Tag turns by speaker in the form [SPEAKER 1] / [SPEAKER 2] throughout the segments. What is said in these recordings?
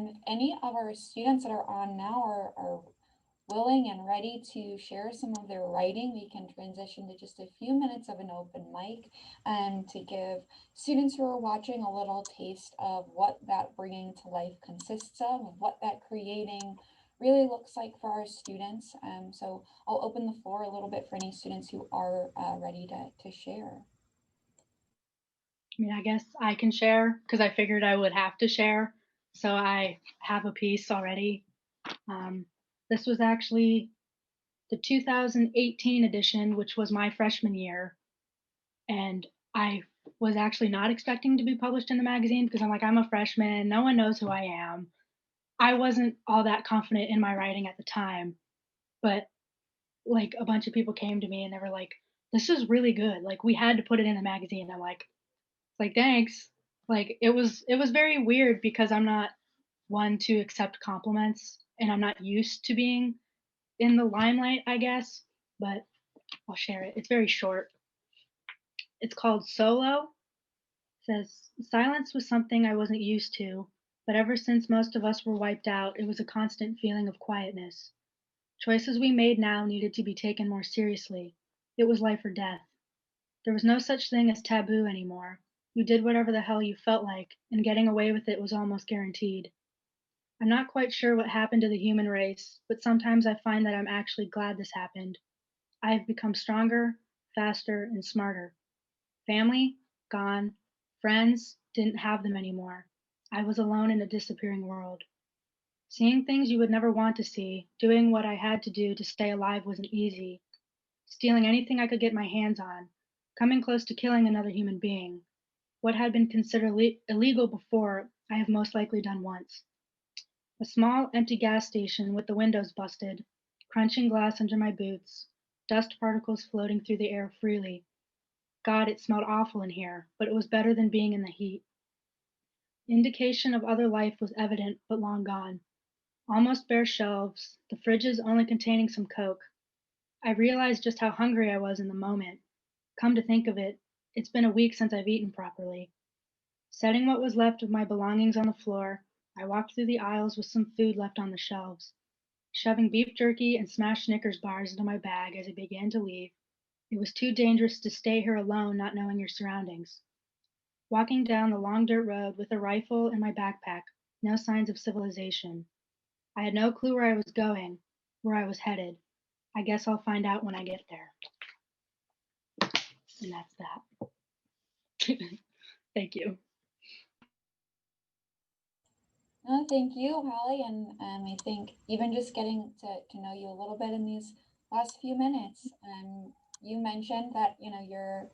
[SPEAKER 1] If any of our students that are on now are willing and ready to share some of their writing, we can transition to just a few minutes of an open mic and to give students who are watching a little taste of what that bringing to life consists of what that creating really looks like for our students. So I'll open the floor a little bit for any students who are ready to share.
[SPEAKER 2] I mean, I guess I can share because I figured I would have to share. So I have a piece already. Um, this was actually the 2018 edition, which was my freshman year. And I was actually not expecting to be published in the magazine because I'm like, I'm a freshman. No one knows who I am. I wasn't all that confident in my writing at the time. But like a bunch of people came to me and they were like, this is really good. Like we had to put it in the magazine. I'm like thanks. Like it was very weird because I'm not one to accept compliments and I'm not used to being in the limelight, I guess, but I'll share it. It's very short. It's called Solo. It says silence was something I wasn't used to, but ever since most of us were wiped out, it was a constant feeling of quietness. Choices we made now needed to be taken more seriously. It was life or death. There was no such thing as taboo anymore. You did whatever the hell you felt like, and getting away with it was almost guaranteed. I'm not quite sure what happened to the human race, but sometimes I find that I'm actually glad this happened. I have become stronger, faster, and smarter. Family? Gone. Friends? Didn't have them anymore. I was alone in a disappearing world. Seeing things you would never want to see, doing what I had to do to stay alive wasn't easy. Stealing anything I could get my hands on, coming close to killing another human being. What had been considered illegal before, I have most likely done once. A small, empty gas station with the windows busted, crunching glass under my boots, dust particles floating through the air freely. God, it smelled awful in here, but it was better than being in the heat. Indication of other life was evident, but long gone. Almost bare shelves, the fridges only containing some Coke. I realized just how hungry I was in the moment. Come to think of it, it's been a week since I've eaten properly. Setting what was left of my belongings on the floor, I walked through the aisles with some food left on the shelves, shoving beef jerky and smashed Snickers bars into my bag as I began to leave. It was too dangerous to stay here alone, not knowing your surroundings. Walking down the long dirt road with a rifle in my backpack, no signs of civilization. I had no clue where I was going, where I was headed. I guess I'll find out when I get there. And that's that. Thank you.
[SPEAKER 1] No, thank you, Holly. And I think even just getting to know you a little bit in these last few minutes, you mentioned that, your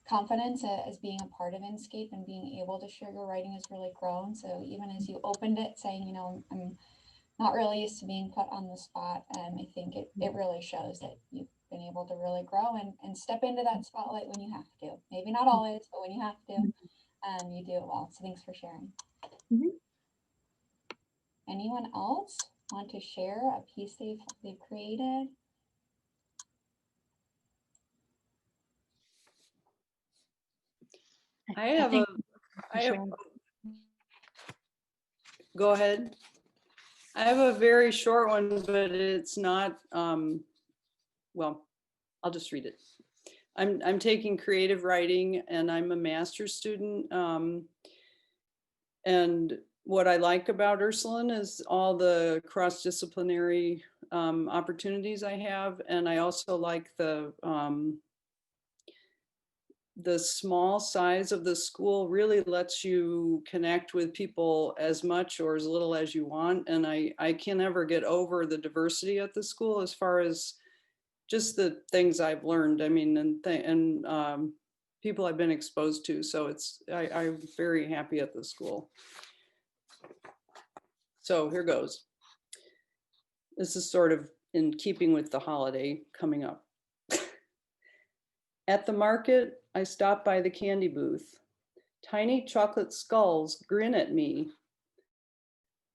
[SPEAKER 1] confidence as being a part of Inscape and being able to share your writing has really grown. So even as you opened it saying, I'm not really used to being put on the spot, I think it really shows that you've been able to really grow and step into that spotlight when you have to. Maybe not always, but when you have to, you do it well. So thanks for sharing.
[SPEAKER 2] Mm-hmm.
[SPEAKER 1] Anyone else want to share a piece they've created?
[SPEAKER 3] I have a, go ahead. I have a very short one, but it's not, well, I'll just read it. I'm taking creative writing and I'm a master's student. And what I like about Ursuline is all the cross-disciplinary opportunities I have. And I also like the small size of the school really lets you connect with people as much or as little as you want. And I can never get over the diversity at the school as far as just the things I've learned. I mean, and people I've been exposed to. So I'm very happy at the school. So here goes. This is sort of in keeping with the holiday coming up. At the market, I stop by the candy booth. Tiny chocolate skulls grin at me.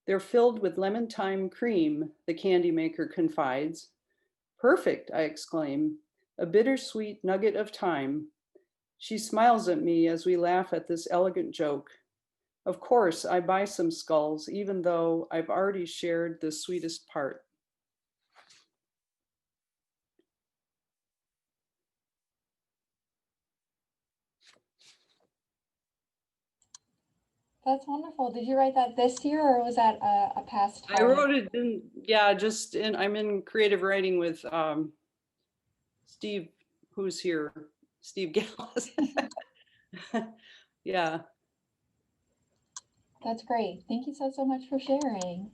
[SPEAKER 3] They're filled with lemon thyme cream, the candy maker confides. Perfect, I exclaim, a bittersweet nugget of thyme. She smiles at me as we laugh at this elegant joke. Of course, I buy some skulls, even though I've already shared the sweetest part.
[SPEAKER 1] That's wonderful. Did you write that this year or was that a past
[SPEAKER 3] I
[SPEAKER 1] holiday?
[SPEAKER 3] wrote it in, yeah, I'm in creative writing with Steve, who's here, Steve Gallus. Yeah.
[SPEAKER 1] That's great. Thank you so much for sharing.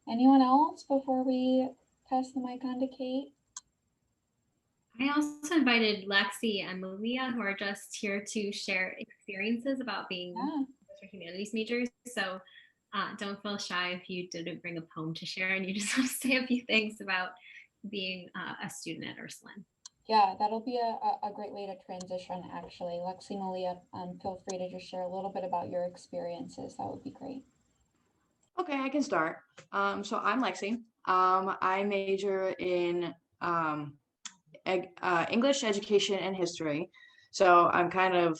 [SPEAKER 1] Anyone else before we pass the mic on to Kate?
[SPEAKER 4] I also invited Lexi and Malia, who are just here to share experiences about being humanities majors. So don't feel shy if you didn't bring a poem to share and you just want to say a few things about being a student at Ursuline.
[SPEAKER 1] Yeah, that'll be a great way to transition, actually. Lexi, Malia, feel free to just share a little bit about your experiences. That would be great.
[SPEAKER 5] Okay, I can start. So I'm Lexi. I major in English education and history. So I'm kind of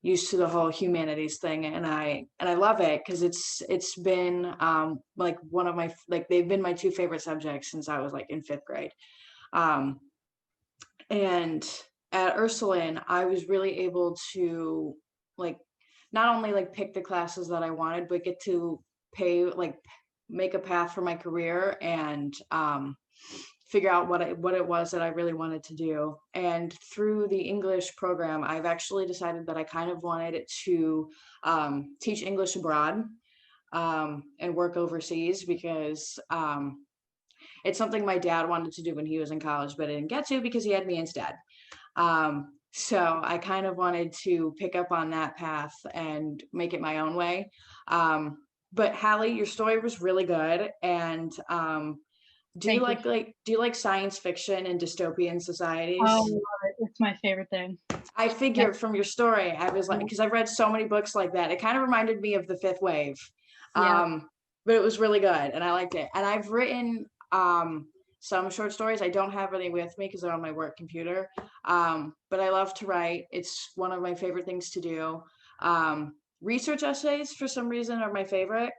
[SPEAKER 5] used to the whole humanities thing, and I love it because it's been like one of my they've been my two favorite subjects since I was like in 5th grade. Um, and at Ursuline, I was really able to like not only like pick the classes that I wanted, but get to make a path for my career and figure out what it was that I really wanted to do. And through the English program, I've actually decided that I kind of wanted to teach English abroad and work overseas because it's something my dad wanted to do when he was in college, but I didn't get to because he had me instead. So I kind of wanted to pick up on that path and make it my own way. But Hallie, your story was really good. And do you like science fiction and dystopian societies?
[SPEAKER 2] Oh, it's my favorite thing.
[SPEAKER 5] I figured from your story, I was like, because I've read so many books like that. It kind of reminded me of The Fifth Wave.
[SPEAKER 2] Yeah.
[SPEAKER 5] But it was really good and I liked it. And I've written some short stories. I don't have any with me because they're on my work computer. But I love to write. It's one of my favorite things to do. Research essays, for some reason, are my favorite.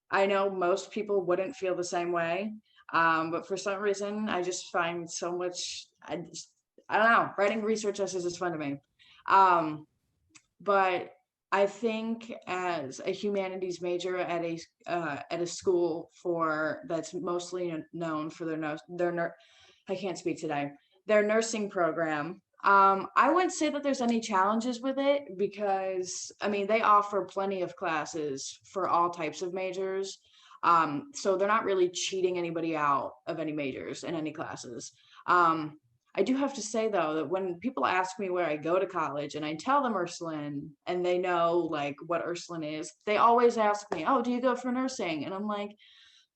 [SPEAKER 5] I know most people wouldn't feel the same way. But for some reason, I just find so much, I don't know, writing research essays is fun to me. But I think as a humanities major at a school that's mostly known for I can't speak today, their nursing program. I wouldn't say that there's any challenges with it because I mean they offer plenty of classes for all types of majors. So they're not really cheating anybody out of any majors in any classes. I do have to say though that when people ask me where I go to college and I tell them Ursuline and they know like what Ursuline is, they always ask me, "Oh, do you go for nursing?" And I'm like,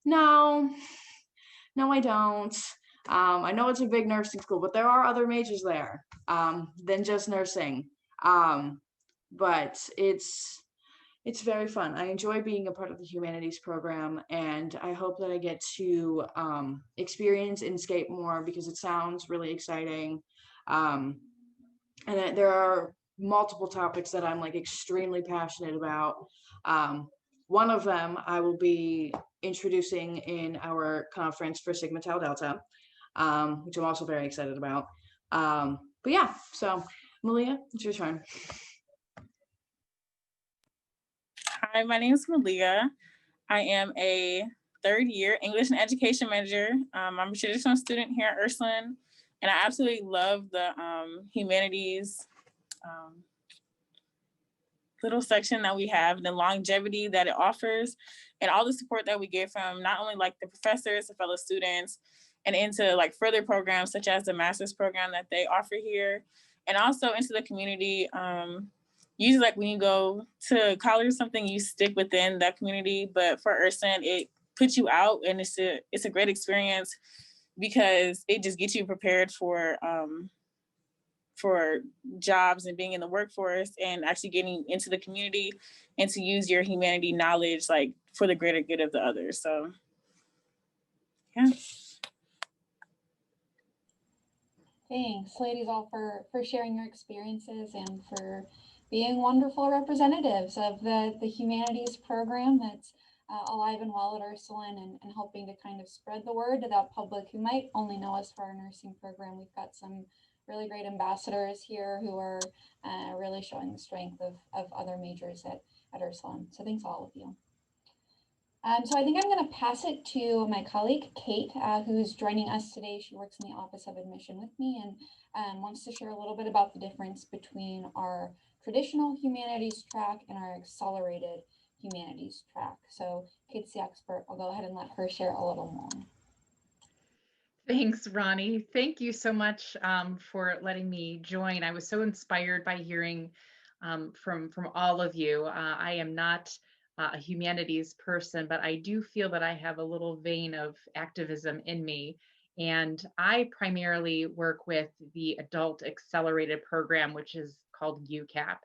[SPEAKER 5] "No, no, I don't. I know it's a big nursing school, but there are other majors there than just nursing. But it's very fun. I enjoy being a part of the humanities program, and I hope that I get to experience Inscape more because it sounds really exciting. And that there are multiple topics that I'm like extremely passionate about. One of them I will be introducing in our conference for Sigma Tau Delta, which I'm also very excited about. But yeah, so Malia, it's your turn.
[SPEAKER 6] Hi, my name is Malia. I am a 3rd year English and education major. I'm a traditional student here at Ursuline, and I absolutely love the humanities little section that we have, the longevity that it offers, and all the support that we get from not only like the professors, the fellow students, and into like further programs such as the master's program that they offer here, and also into the community. Usually like when you go to college or something, you stick within that community, but for Ursuline, it puts you out, and it's a great experience because it just gets you prepared for jobs and being in the workforce and actually getting into the community and to use your humanity knowledge like for the greater good of the others. So yeah.
[SPEAKER 1] Thanks, ladies, all for sharing your experiences and for being wonderful representatives of the humanities program that's alive and well at Ursuline, and helping to kind of spread the word to that public who might only know us for our nursing program. We've got some really great ambassadors here who are really showing the strength of other majors at Ursuline. So thanks all of you. So I think I'm going to pass it to my colleague, Kate, who's joining us today. She works in the Office of Admission with me and wants to share a little bit about the difference between our traditional humanities track and our accelerated humanities track. So Kate's the expert. I'll go ahead and let her share a little more.
[SPEAKER 7] Thanks, Ronnie. Thank you so much for letting me join. I was so inspired by hearing from all of you. I am not a humanities person, but I do feel that I have a little vein of activism in me. And I primarily work with the Adult Accelerated Program, which is called UCAP.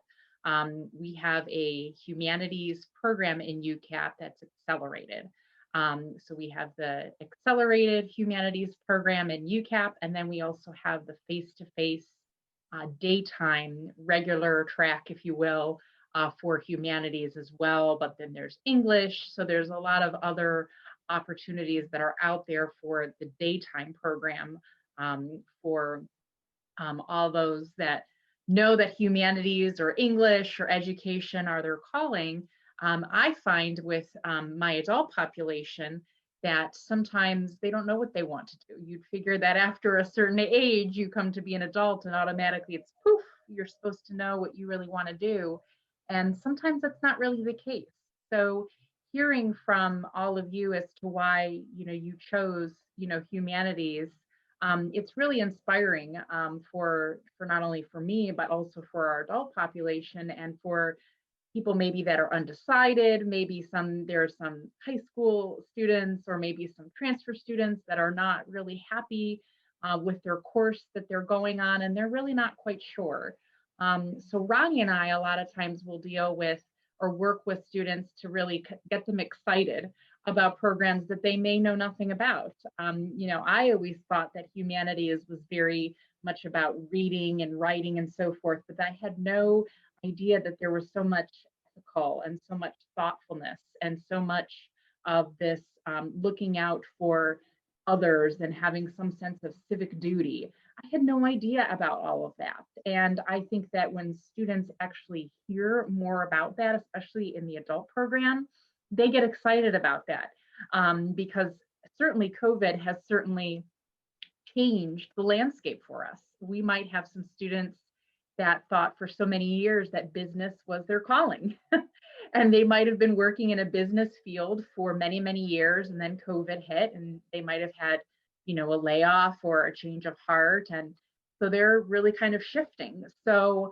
[SPEAKER 7] We have a humanities program in UCAP that's accelerated. So we have the accelerated humanities program in UCAP, and then we also have the face-to-face daytime regular track, if you will, for humanities as well. But then there's English. So there's a lot of other opportunities that are out there for the daytime program for all those that know that humanities or English or education are their calling. I find with my adult population that sometimes they don't know what they want to do. You'd figure that after a certain age, you come to be an adult and automatically it's poof, you're supposed to know what you really want to do. And sometimes that's not really the case. So hearing from all of you as to why, you chose, humanities, it's really inspiring for not only for me, but also for our adult population and for people maybe that are undecided, maybe there are some high school students or maybe some transfer students that are not really happy with their course that they're going on and they're really not quite sure. So Ronnie and I a lot of times will deal with or work with students to really get them excited about programs that they may know nothing about. I always thought that humanities was very much about reading and writing and so forth, but I had no idea that there was so much ethical and so much thoughtfulness and so much of this looking out for others and having some sense of civic duty. I had no idea about all of that. And I think that when students actually hear more about that, especially in the adult program, they get excited about that because certainly COVID has certainly changed the landscape for us. We might have some students that thought for so many years that business was their calling. And they might have been working in a business field for many, many years, and then COVID hit and they might have had, a layoff or a change of heart. And so they're really kind of shifting. So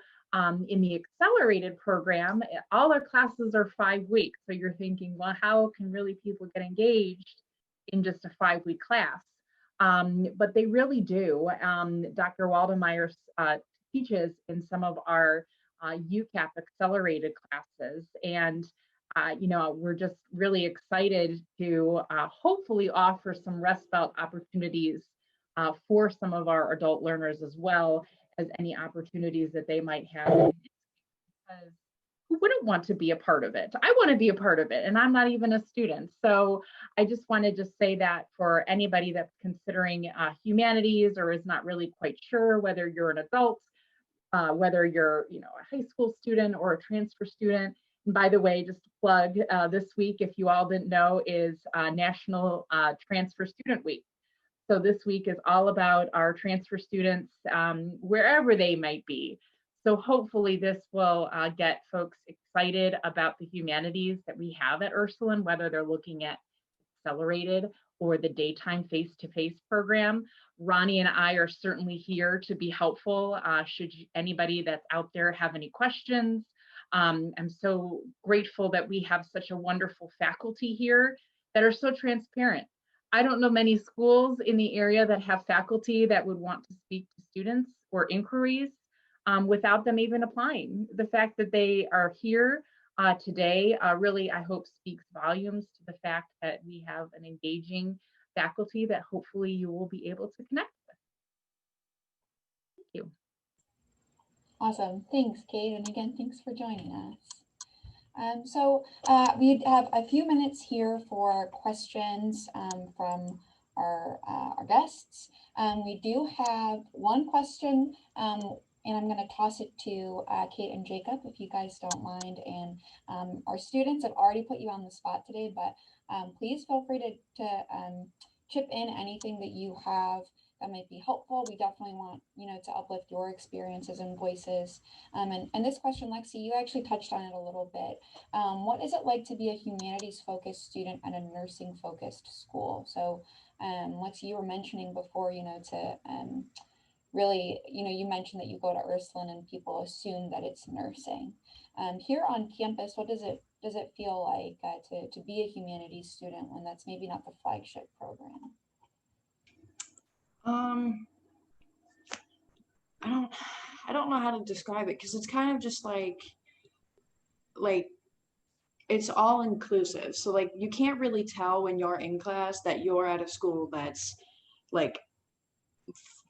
[SPEAKER 7] in the accelerated program, all our classes are 5 weeks. So you're thinking, well, how can really people get engaged in just a 5-week class? But they really do. Dr. Waldemeyer teaches in some of our UCAP accelerated classes. And, we're just really excited to hopefully offer some rest belt opportunities for some of our adult learners as well as any opportunities that they might have. Because who wouldn't want to be a part of it? I want to be a part of it, and I'm not even a student. So I just wanted to say that for anybody that's considering humanities or is not really quite sure whether you're an adult, whether you're, a high school student or a transfer student. And by the way, just to plug, this week, if you all didn't know, is National Transfer Student Week. So this week is all about our transfer students, wherever they might be. So hopefully this will get folks excited about the humanities that we have at Ursuline, whether they're looking at accelerated or the daytime face-to-face program. Ronnie and I are certainly here to be helpful should anybody that's out there have any questions. I'm so grateful that we have such a wonderful faculty here that are so transparent. I don't know many schools in the area that have faculty that would want to speak to students or inquiries without them even applying. The fact that they are here today really, I hope, speaks volumes to the fact that we have an engaging faculty that hopefully you will be able to connect with. Thank you.
[SPEAKER 1] Awesome. Thanks, Kate. And again, thanks for joining us. We have a few minutes here for questions from our guests. We do have one question, and I'm going to toss it to Kate and Jacob, if you guys don't mind. And our students have already put you on the spot today, but please feel free to chip in anything that you have that might be helpful. We definitely want, to uplift your experiences and voices. And this question, Lexi, you actually touched on it a little bit. What is it like to be a humanities focused student at a nursing focused school? So, Lexi, you were mentioning before, to really, you mentioned that you go to Ursuline and people assume that it's nursing. Here on campus, what does it feel like to be a humanities student when that's maybe not the flagship program?
[SPEAKER 5] I don't know how to describe it because it's kind of just like it's all inclusive. So like you can't really tell when you're in class that you're at a school that's like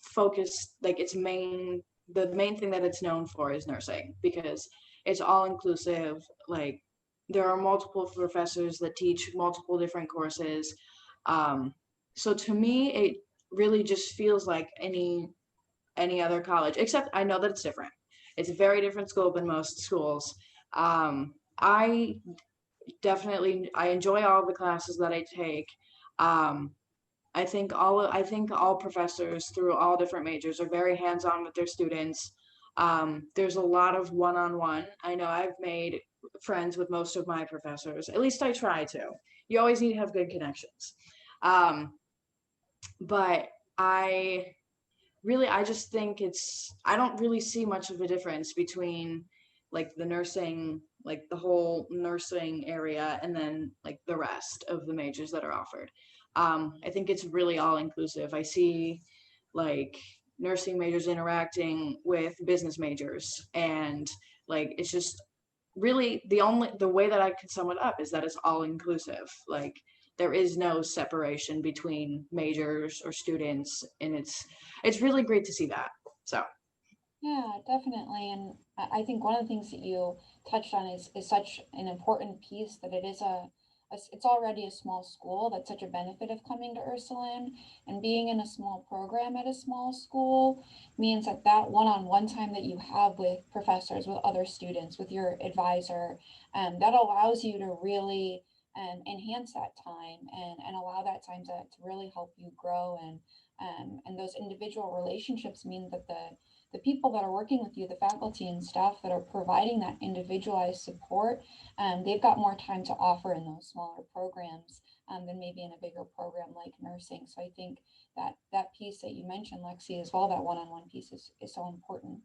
[SPEAKER 5] focused, like the main thing that it's known for is nursing, because it's all inclusive. Like there are multiple professors that teach multiple different courses. So to me it really just feels like any other college, except I know that it's different. It's a very different scope in most schools. I I enjoy all the classes that I take. Um, I think all professors through all different majors are very hands-on with their students. There's a lot of one-on-one. I know I've made friends with most of my professors. At least I try to. You always need to have good connections. Um, but I just think I don't really see much of a difference between like the nursing, like the whole nursing area, and then like the rest of the majors that are offered. I think it's really all inclusive. I see like nursing majors interacting with business majors, and like it's just really the way that I could sum it up is that it's all inclusive. Like there is no separation between majors or students, and it's really great to see that. So
[SPEAKER 1] Yeah, definitely. And I think one of the things that you touched on is such an important piece that it is it's already a small school. That's such a benefit of coming to Ursuline, and being in a small program at a small school means that that one-on-one time that you have with professors, with other students, with your advisor, that allows you to really enhance that time and allow that time to really help you grow, and those individual relationships mean that the people that are working with you, the faculty and staff that are providing that individualized support, they've got more time to offer in those smaller programs than maybe in a bigger program like nursing. So I think that piece that you mentioned, Lexi, as well, that one-on-one piece is so important.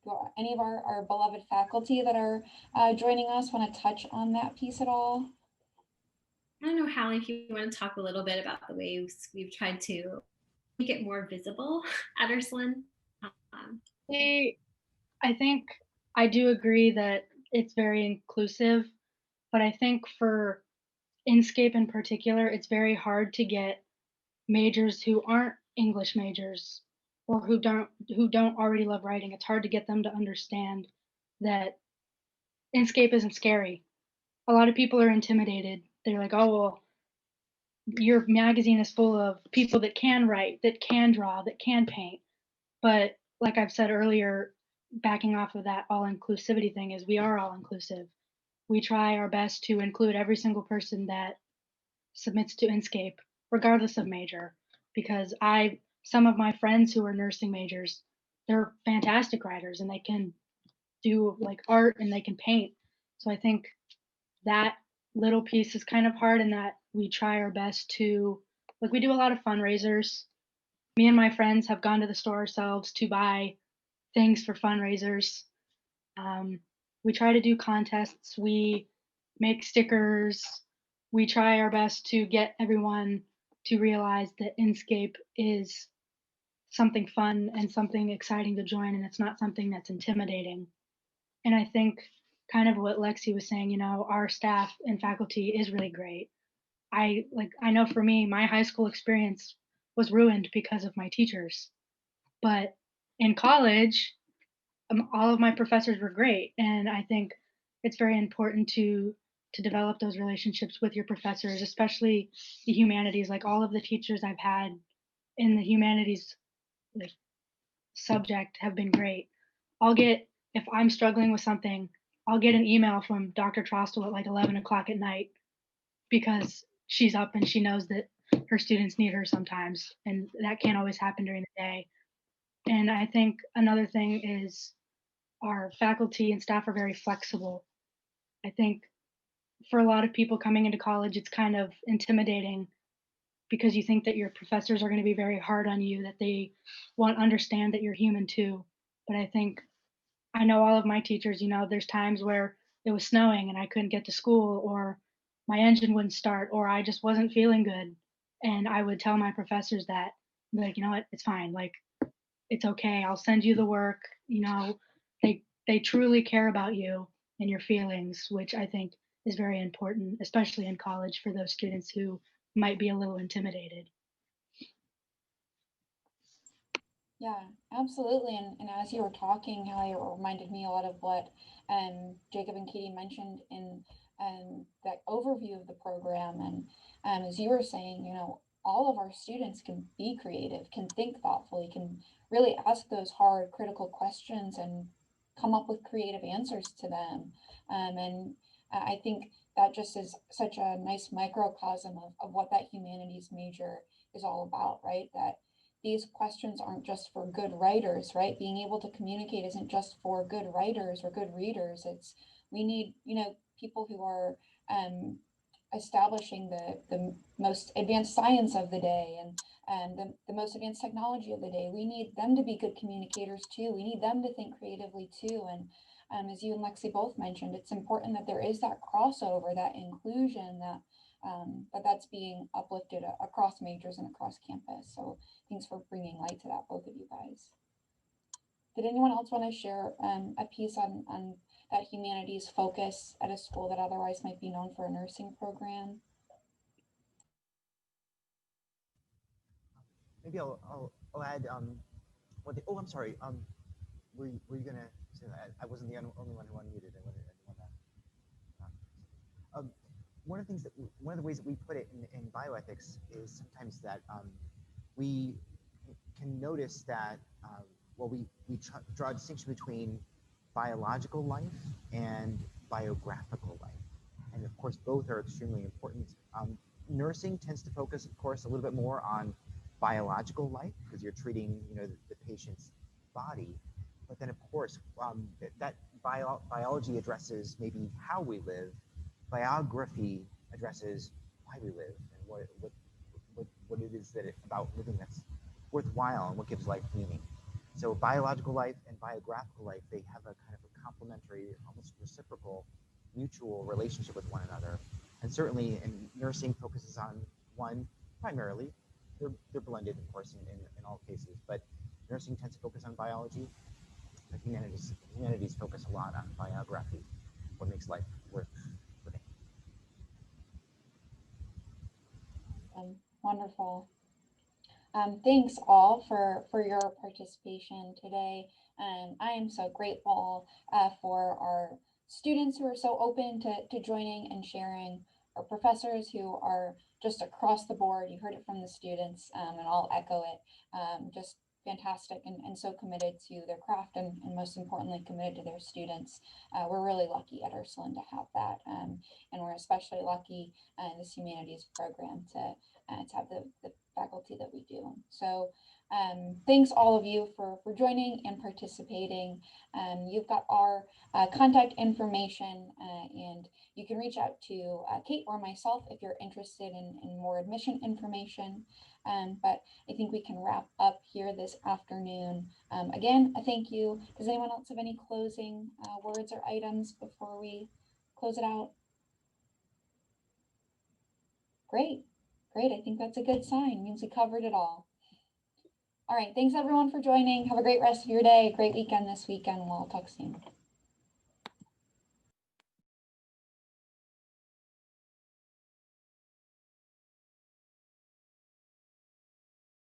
[SPEAKER 1] Do any of our beloved faculty that are joining us want to touch on that piece at all?
[SPEAKER 4] I don't know, Hallie, if you want to talk a little bit about the ways we've tried to make it more visible at Ursuline.
[SPEAKER 2] I think I do agree that it's very inclusive, but I think for Inscape in particular, it's very hard to get majors who aren't English majors or who don't already love writing. It's hard to get them to understand that Inscape isn't scary. A lot of people are intimidated. They're like, "Oh, well, your magazine is full of people that can write, that can draw, that can paint." But like I've said earlier, backing off of that all inclusivity thing, is we are all inclusive. We try our best to include every single person that submits to Inscape, regardless of major, because some of my friends who are nursing majors, they're fantastic writers and they can do like art and they can paint. So I think that little piece is kind of hard, in that we try our best to, like, we do a lot of fundraisers. Me and my friends have gone to the store ourselves to buy things for fundraisers. Um, we try to do contests. We make stickers. We try our best to get everyone to realize that Inscape is something fun and something exciting to join, and it's not something that's intimidating. And I think kind of what Lexi was saying, our staff and faculty is really great. I know for me, my high school experience was ruined because of my teachers. But in college, all of my professors were great, and I think it's very important to develop those relationships with your professors, especially the humanities. Like all of the teachers I've had in the humanities like subject have been great. I'll get if I'm struggling with something, I'll get an email from Dr. Trostel at like 11 o'clock at night because she's up and she knows that her students need her sometimes, and that can't always happen during the day. And I think another thing is our faculty and staff are very flexible. I think for a lot of people coming into college, it's kind of intimidating because you think that your professors are going to be very hard on you, that they won't understand that you're human too. But I think I know all of my teachers, there's times where it was snowing and I couldn't get to school, or my engine wouldn't start, or I just wasn't feeling good. And I would tell my professors that, like, you know what, it's fine. Like, it's okay. I'll send you the work. They truly care about you and your feelings, which I think is very important, especially in college for those students who might be a little intimidated.
[SPEAKER 1] Yeah, absolutely. And as you were talking, how it reminded me a lot of what Jacob and Katie mentioned in that overview of the program. And as you were saying, all of our students can be creative, can think thoughtfully, can really ask those hard, critical questions and come up with creative answers to them. And I think that just is such a nice microcosm of what that humanities major is all about, right? That these questions aren't just for good writers, right? Being able to communicate isn't just for good writers or good readers. It's we need, people who are establishing the most advanced science of the day and the most advanced technology of the day. We need them to be good communicators too. We need them to think creatively too. And as you and Lexi both mentioned, it's important that there is that crossover, that inclusion, that's being uplifted across majors and across campus. So thanks for bringing light to that, both of you guys. Did anyone else want to share a piece on that humanities focus at a school that otherwise might be known for a nursing program?
[SPEAKER 8] Maybe I'll add oh, I'm sorry. Were you gonna say that? I wasn't the only one who unmuted. I didn't want to. One of the things one of the ways that we put it in bioethics is sometimes that we can notice that we draw a distinction between biological life and biographical life, and of course both are extremely important. Nursing tends to focus, of course, a little bit more on biological life because you're treating, the patient's body. But then, of course, that biology addresses maybe how we live. Biography addresses why we live and what it is about living that's worthwhile and what gives life meaning. So biological life and biographical life, they have a kind of a complementary, almost reciprocal, mutual relationship with one another. And certainly, nursing focuses on one primarily. They're blended, of course, in all cases, but nursing tends to focus on biology. But humanities focus a lot on biography, what makes life worth living.
[SPEAKER 1] Wonderful. Thanks all for your participation today. I am so grateful for our students who are so open to joining and sharing, our professors who are just across the board. You heard it from the students, and I'll echo it. Just fantastic and so committed to their craft and most importantly committed to their students. We're really lucky at Ursuline to have that, and we're especially lucky in this humanities program to have the faculty that we do. So thanks all of you for joining and participating. You've got our contact information and you can reach out to Kate or myself if you're interested in more admission information. But I think we can wrap up here this afternoon. Again, a thank you. Does anyone else have any closing words or items before we close it out? Great. Great. I think that's a good sign. It means we covered it all. All right. Thanks everyone for joining. Have a great rest of your day. Great weekend this weekend. We'll talk soon.